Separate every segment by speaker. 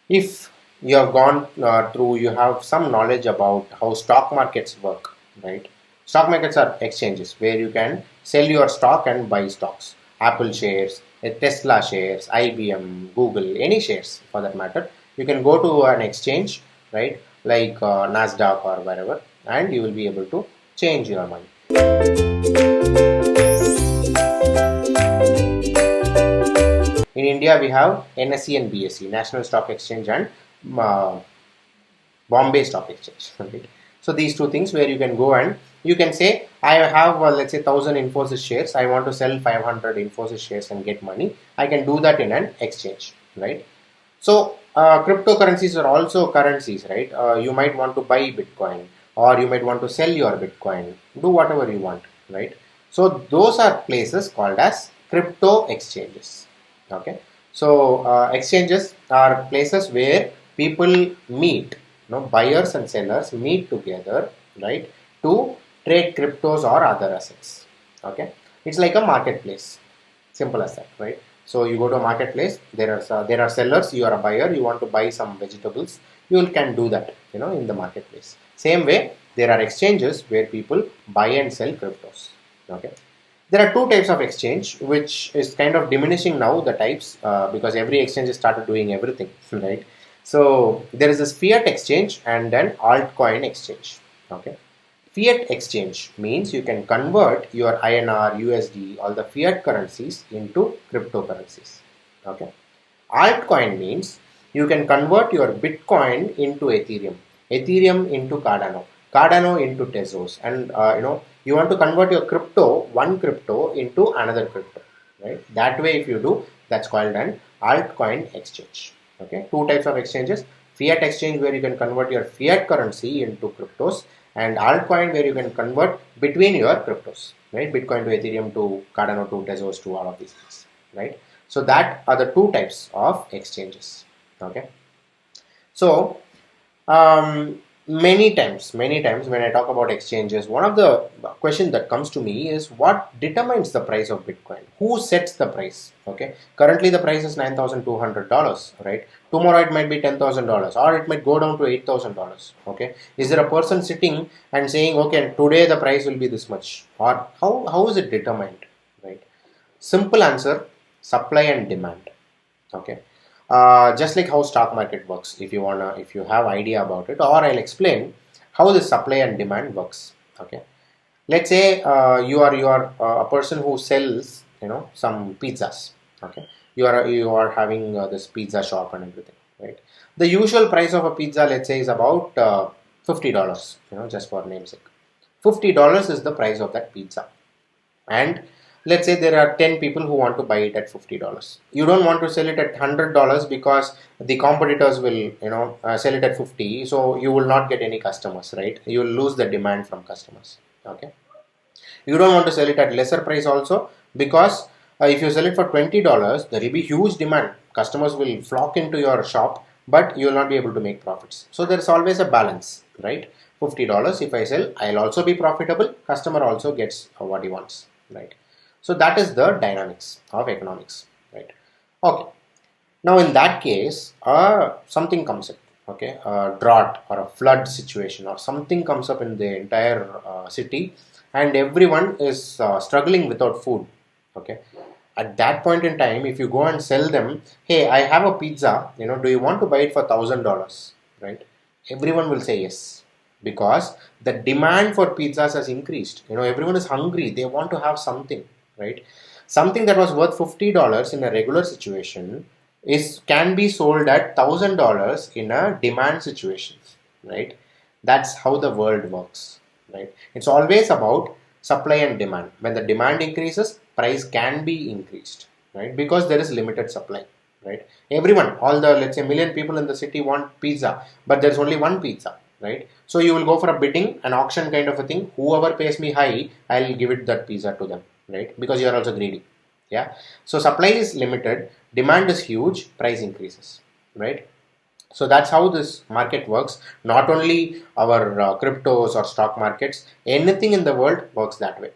Speaker 1: If you have gone through, you have some knowledge about how stock markets work, right? Stock markets are exchanges where you can sell your stock and buy stocks. Apple shares, Tesla shares, IBM, Google, any shares for that matter. You can go to an exchange, right, like Nasdaq or wherever, and you will be able to change your money. In India, we have NSE and BSE, National Stock Exchange, and uh, Bombay Stock Exchange. Right? So these two things where you can go and you can say, I have let's say 1,000 Infosys shares. I want to sell 500 Infosys shares and get money. I can do that in an exchange, right? So cryptocurrencies are also currencies, right? You might want to buy Bitcoin or you might want to sell your Bitcoin. Do whatever you want, right? So those are places called as crypto exchanges. Okay. So exchanges are places where people meet, buyers and sellers meet together, right, to trade cryptos or other assets. Okay. It's like a marketplace. Simple as that, right? So you go to a marketplace. There are sellers. You are a buyer. You want to buy some vegetables. You can do that, in the marketplace. Same way, there are exchanges where people buy and sell cryptos. Okay. There are two types of exchange, which is kind of diminishing now the types because every exchange has started doing everything, right? So there is this fiat exchange and then altcoin exchange. Okay. Fiat exchange means you can convert your INR, USD, all the fiat currencies into cryptocurrencies. Okay. Altcoin means you can convert your Bitcoin into Ethereum, Ethereum into Cardano, Cardano into Tezos, and you want to convert your one crypto into another crypto, right? That way, if you do, that's called an altcoin exchange. Okay, two types of exchanges: fiat exchange where you can convert your fiat currency into cryptos, and altcoin where you can convert between your cryptos, right? Bitcoin to Ethereum to Cardano to Tezos to all of these things, right? So that are the two types of exchanges. Okay. So many times when I talk about exchanges, one of the question that comes to me is what determines the price of Bitcoin? Who sets the price? Okay. Currently the price is $9,200, right? Tomorrow it might be $10,000 or it might go down to $8,000. Okay. Is there a person sitting and saying, okay, today the price will be this much? Or how is it determined? Right? Simple answer, supply and demand. Okay. Just like how stock market works, if you have idea about it, or I'll explain how the supply and demand works. Okay. Let's say you are a person who sells some pizzas. Okay. You are having this pizza shop and everything, right? The usual price of a pizza, let's say, is about $50. Just for namesake, $50 is the price of that pizza. And let's say there are 10 people who want to buy it at $50. You don't want to sell it at $100 because the competitors will sell it at 50, so you will not get any customers, right? You will lose the demand from customers. Okay. You don't want to sell it at lesser price also because if you sell it for $20, there will be huge demand. Customers will flock into your shop, but you will not be able to make profits. So there is always a balance, right? $50 if I sell, I'll also be profitable. Customer also gets what he wants, right? So that is the dynamics of economics, right? Okay. Now in that case, something comes up, okay, a drought or a flood situation or something comes up in the entire city, and everyone is struggling without food. Okay, at that point in time, if you go and sell them, hey, I have a pizza, do you want to buy it for $1,000? Right? Everyone will say yes because the demand for pizzas has increased. Everyone is hungry. They want to have something, right? Something that was worth $50 in a regular situation is can be sold at $1,000 in a demand situation, right? That's how the world works, right? It's always about supply and demand. When the demand increases, price can be increased, right? Because there is limited supply, right? Everyone, all the let's say million people in the city want pizza, but there's only one pizza, right? So you will go for a bidding, an auction kind of a thing. Whoever pays me high, I'll give it that pizza to them, right? Because you are also greedy. Yeah. So supply is limited, demand is huge, price increases, right? So that's how this market works. Not only our cryptos or stock markets, anything in the world works that way.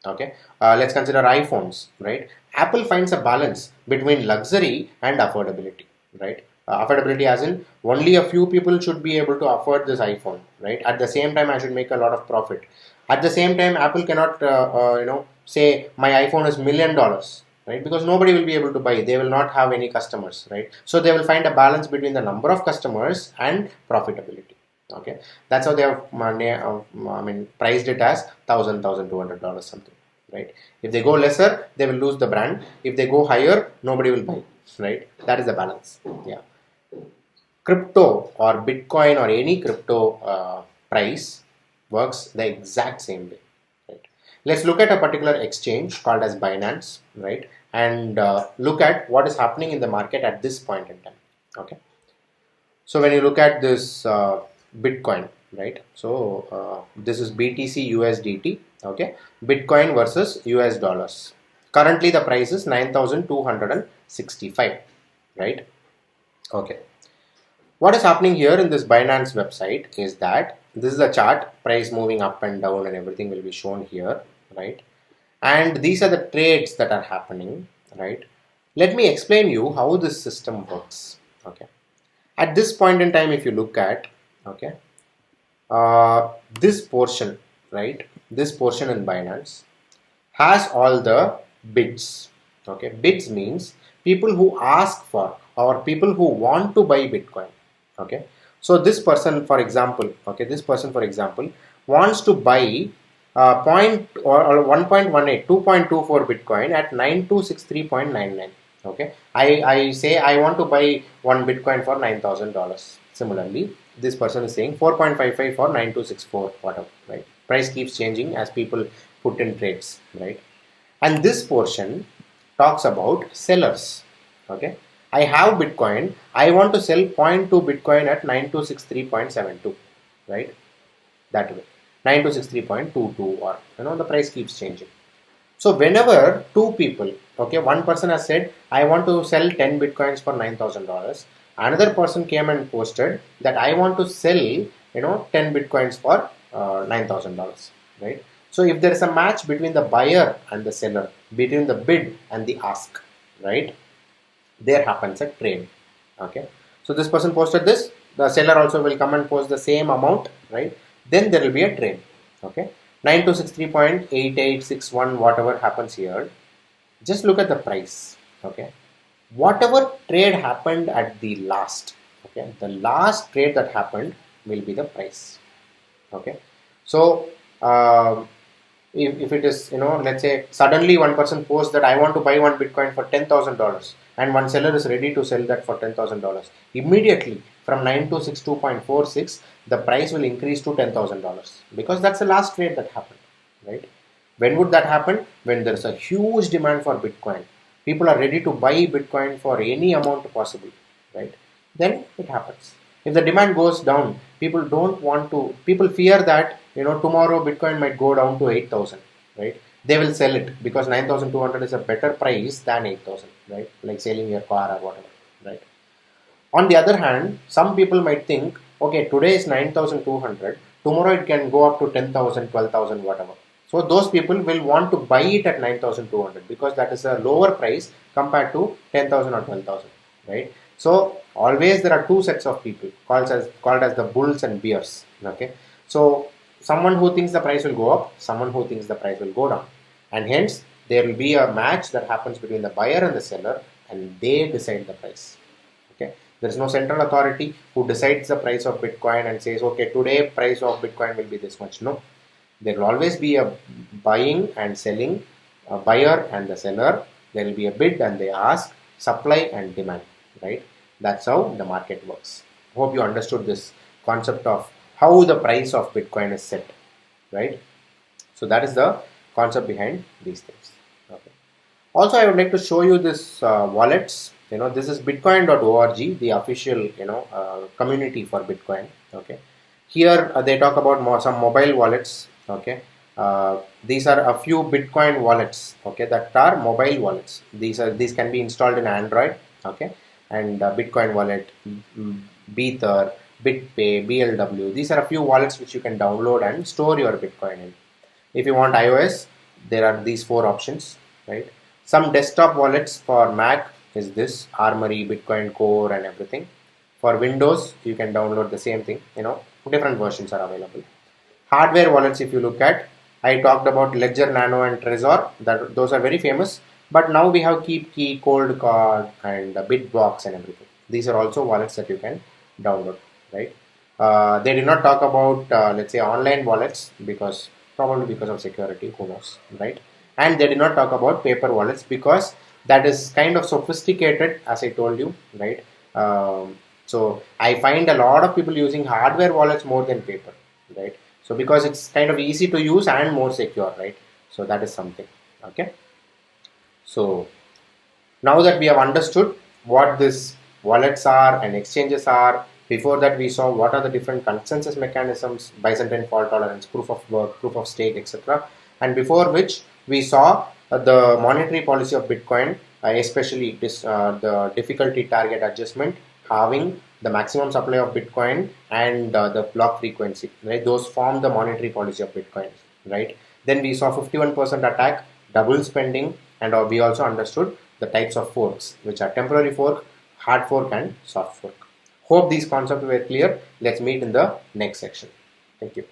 Speaker 1: Okay. Let's consider iPhones, right? Apple finds a balance between luxury and affordability, right? Affordability as in only a few people should be able to afford this iPhone, right? At the same time, I should make a lot of profit. At the same time, Apple cannot, say my iPhone is $1 million, right? Because nobody will be able to buy it. They will not have any customers, right? So they will find a balance between the number of customers and profitability. Okay, that's how they have priced it as $1,200 something, right? If they go lesser, they will lose the brand. If they go higher, nobody will buy, right? That is the balance. Yeah. Crypto or Bitcoin or any crypto price works the exact same way. Right? Let's look at a particular exchange called as Binance, right? And look at what is happening in the market at this point in time. Okay. So when you look at this Bitcoin, right? So this is BTC USDT. Okay, Bitcoin versus US dollars. Currently, the price is 9,265. Right. Okay. What is happening here in this Binance website is that this is a chart, price moving up and down and everything will be shown here, right? And these are the trades that are happening, right? Let me explain you how this system works, okay? At this point in time, if you look at, okay, this portion, right? This portion in Binance has all the bids, okay? Bids means people who ask for or people who want to buy Bitcoin, okay? So this person, for example, okay, this person, for example, wants to buy point or 1.18, 2.24 Bitcoin at 9263.99. Okay, I say I want to buy one Bitcoin for $9,000. Similarly, this person is saying 4.55 for 9264, whatever, right? Price keeps changing as people put in trades, right? And this portion talks about sellers. Okay, I have Bitcoin. I want to sell zero point 0.2 Bitcoin at 9263.72, right? That way, 9263.22, or the price keeps changing. So whenever two people, okay, one person has said, I want to sell 10 Bitcoins for $9,000. Another person came and posted that I want to sell, 10 Bitcoins for $9,000, right? So if there is a match between the buyer and the seller, between the bid and the ask, right, there happens a trade. Okay. So this person posted this, the seller also will come and post the same amount, right? Then there will be a trade. Okay. 9263.8861, whatever happens here, just look at the price. Okay, whatever trade happened at the last, okay, the last trade that happened will be the price. Okay, so if it is, let's say suddenly one person posts that I want to buy one Bitcoin for $10,000 and one seller is ready to sell that for $10,000, immediately from 9262.46 the price will increase to $10,000 because that's the last trade that happened, right? When would that happen? When there is a huge demand for Bitcoin, people are ready to buy Bitcoin for any amount possible, right? Then it happens. If the demand goes down, people fear that, tomorrow Bitcoin might go down to 8,000, right? They will sell it because 9,200 is a better price than 8,000, right? Like selling your car or whatever, right? On the other hand, some people might think, okay, today is 9,200, tomorrow it can go up to 10,000, 12,000, whatever. So those people will want to buy it at 9,200 because that is a lower price compared to 10,000 or 12,000, right? So always there are two sets of people called as the bulls and bears. Okay, so someone who thinks the price will go up, someone who thinks the price will go down, and hence there will be a match that happens between the buyer and the seller, and they decide the price. Okay, there is no central authority who decides the price of Bitcoin and says, okay, today price of Bitcoin will be this much. No, there will always be a buying and selling, a buyer and the seller. There will be a bid and the ask, supply and demand, right? That's how the market works. Hope you understood this concept of how the price of Bitcoin is set, right? So that is the concept behind these things. Okay. Also, I would like to show you this wallets. This is bitcoin.org, the official, community for Bitcoin. Okay. Here they talk about some mobile wallets. Okay. These are a few Bitcoin wallets. Okay, that are mobile wallets. These can be installed in Android. Okay, and Bitcoin wallet, Bether, BitPay, BLW. These are a few wallets which you can download and store your Bitcoin in. If you want iOS, there are these four options, right? Some desktop wallets for Mac is this Armory, Bitcoin Core, and everything. For Windows, you can download the same thing. Different versions are available. Hardware wallets, if you look at, I talked about Ledger Nano and Trezor. That those are very famous. But now we have KeepKey, Cold Card, and Bitbox and everything. These are also wallets that you can download, right? They did not talk about, let's say, online wallets because probably because of security, who knows, right? And they did not talk about paper wallets because that is kind of sophisticated, as I told you, right? So I find a lot of people using hardware wallets more than paper, right? So because it's kind of easy to use and more secure, right? So that is something. Okay. So now that we have understood what these wallets are and exchanges are, before that we saw what are the different consensus mechanisms, Byzantine fault tolerance, proof of work, proof of stake, etc. And before which we saw the monetary policy of Bitcoin, especially the difficulty target adjustment, having the maximum supply of Bitcoin and the block frequency, right? Those form the monetary policy of Bitcoin, right? Then we saw 51% attack, double spending, and we also understood the types of forks, which are temporary fork, hard fork, and soft fork. Hope these concepts were clear. Let's meet in the next section. Thank you.